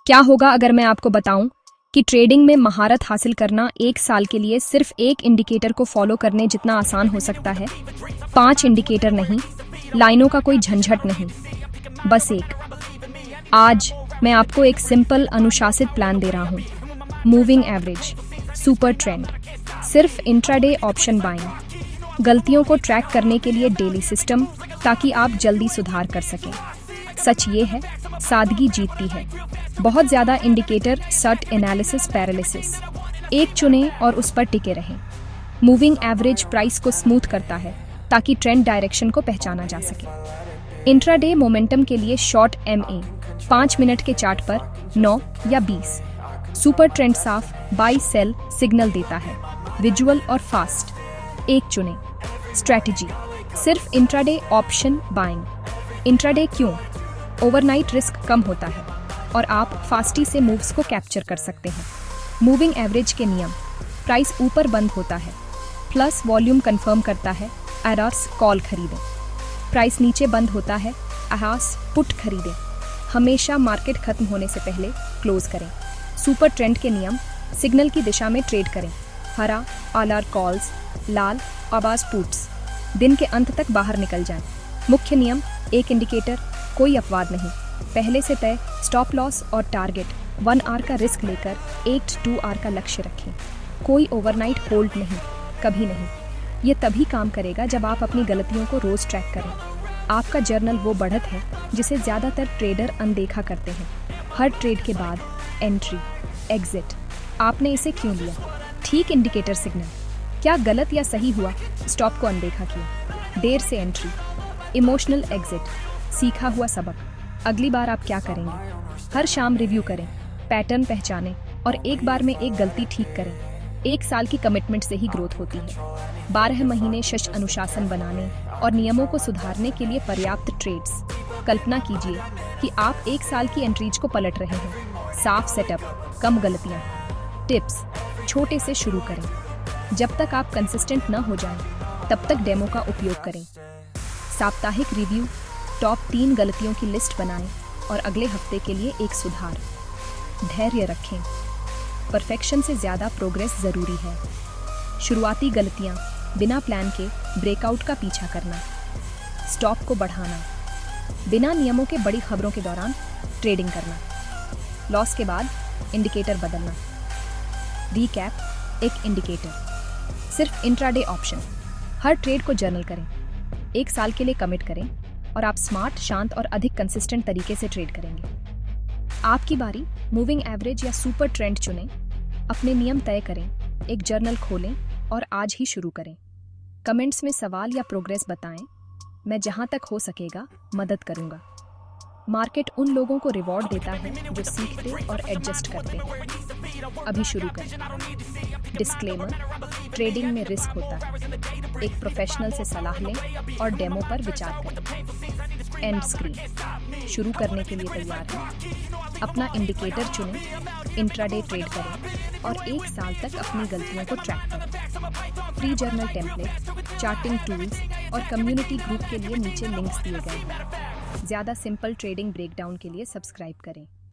क्या होगा अगर मैं आपको बताऊं कि ट्रेडिंग में महारत हासिल करना एक साल के लिए सिर्फ एक इंडिकेटर को फॉलो करने जितना आसान हो सकता है। 5 इंडिकेटर नहीं, लाइनों का कोई झंझट नहीं, बस एक। आज मैं आपको एक सिंपल अनुशासित प्लान दे रहा हूं। मूविंग एवरेज, सुपर ट्रेंड, सिर्फ इंट्राडे ऑप्शन बाइंग, गलतियों को ट्रैक करने के लिए डेली सिस्टम, ताकि आप जल्दी सुधार कर सकें। सच ये है, सादगी जीतती है। बहुत ज्यादा इंडिकेटर, सट एनालिसिस पैरालिसिस। एक चुनें और उस पर टिके रहें। मूविंग एवरेज प्राइस को स्मूथ करता है ताकि ट्रेंड डायरेक्शन को पहचाना जा सके। इंट्राडे मोमेंटम के लिए शॉर्ट MA 5 मिनट के चार्ट पर 9 या 20। सुपर ट्रेंड साफ बाई सेल सिग्नल देता है, विजुअल और फास्ट। एक चुनें। स्ट्रैटेजी, सिर्फ इंट्राडे ऑप्शन बाइंग। इंट्राडे क्यों? ओवरनाइट रिस्क कम होता है और आप फास्टी से मूव्स को कैप्चर कर सकते हैं। मूविंग एवरेज के नियम, प्राइस ऊपर बंद होता है, प्लस वॉल्यूम कंफर्म करता है, आरआरस कॉल खरीदें। प्राइस नीचे बंद होता है, आहास पुट खरीदें। हमेशा मार्केट खत्म होने से पहले क्लोज करें। सुपर ट्रेंड के नियम, सिग्नल की दिशा में ट्रेड करें। हरा आलआर कॉल्स, लाल आवाज पुट्स, दिन के अंत तक बाहर निकल जाएं। मुख्य नियम, एक इंडिकेटर, कोई अपवाद नहीं, पहले से तय स्टॉप लॉस और टारगेट। 1 आवर का रिस्क लेकर 8 to 2 आवर का लक्ष्य रखें। कोई ओवरनाइट होल्ड नहीं, कभी नहीं। ये तभी काम करेगा जब आप अपनी गलतियों को रोज ट्रैक करें। आपका जर्नल वो बढ़त है जिसे ज्यादातर ट्रेडर अनदेखा करते हैं। हर ट्रेड के बाद एंट्री, एग्जिट। आपने इसे क्यों लिया? ठीक इंडिकेटर सिग्नल। क्या गलत या सही हुआ? स्टॉप को अनदेखा किया। देर से एंट्री, इमोशनल एग्जिट, सीखा हुआ सबक। अगली बार आप क्या करेंगे? हर शाम रिव्यू करें, पैटर्न पहचानें और एक बार में एक गलती ठीक करें। 1 साल की कमिटमेंट से ही ग्रोथ होती है। 12 महीने शश अनुशासन बनाने और नियमों को सुधारने के लिए पर्याप्त ट्रेड्स। कल्पना कीजिए कि आप 1 साल की एंट्रीज को पलट रहे हैं। साफ सेटअप, कम गलतियां। टिप्स, छोटे से शुरू करें। जब तक आप कंसिस्टेंट न हो जाएं, तब तक डेमो का उपयोग करें। साप्ताहिक रिव्यू, टॉप 3 गलतियों की लिस्ट बनाएं और अगले हफ्ते के लिए एक सुधार। धैर्य रखें, परफेक्शन से ज़्यादा प्रोग्रेस ज़रूरी है। शुरुआती गलतियां, बिना प्लान के ब्रेकआउट का पीछा करना। स्टॉप को बढ़ाना, बिना नियमों के बड़ी खबरों के दौरान ट्रेडिंग करना। लॉस के बाद इंडिकेटर बदलना। रीकैप, एक इंडिकेटर, सिर्फ इंट्राडे ऑप्शन। हर ट्रेड को जर्नल करें, 1 साल के लिए कमिट करें और आप स्मार्ट, शांत और अधिक कंसिस्टेंट तरीके से ट्रेड करेंगे। आपकी बारी। मूविंग एवरेज या सुपर ट्रेंड चुनें, अपने नियम तय करें, एक जर्नल खोलें और आज ही शुरू करें। कमेंट्स में सवाल या प्रोग्रेस बताएं, मैं जहां तक हो सकेगा मदद करूंगा। मार्केट उन लोगों को रिवॉर्ड देता है जो सीखते और एडजस्ट करते हैं। अभी शुरू करें। डिस्क्लेमर, ट्रेडिंग में रिस्क होता है। एक प्रोफेशनल से सलाह लें और डेमो पर विचार करें। एंड स्क्रीन, शुरू करने के लिए तैयार हैं। अपना इंडिकेटर चुनें, इंट्राडे ट्रेड करें और 1 साल तक अपनी गलतियों को ट्रैक करें। Free journal template, charting tools और कम्युनिटी ग्रुप के लिए नीचे लिंक्स दिए गए हैं। ज़्यादा सिंपल ट्रेडिंग ब्रेकडाउन के लिए सब्सक्राइब करें।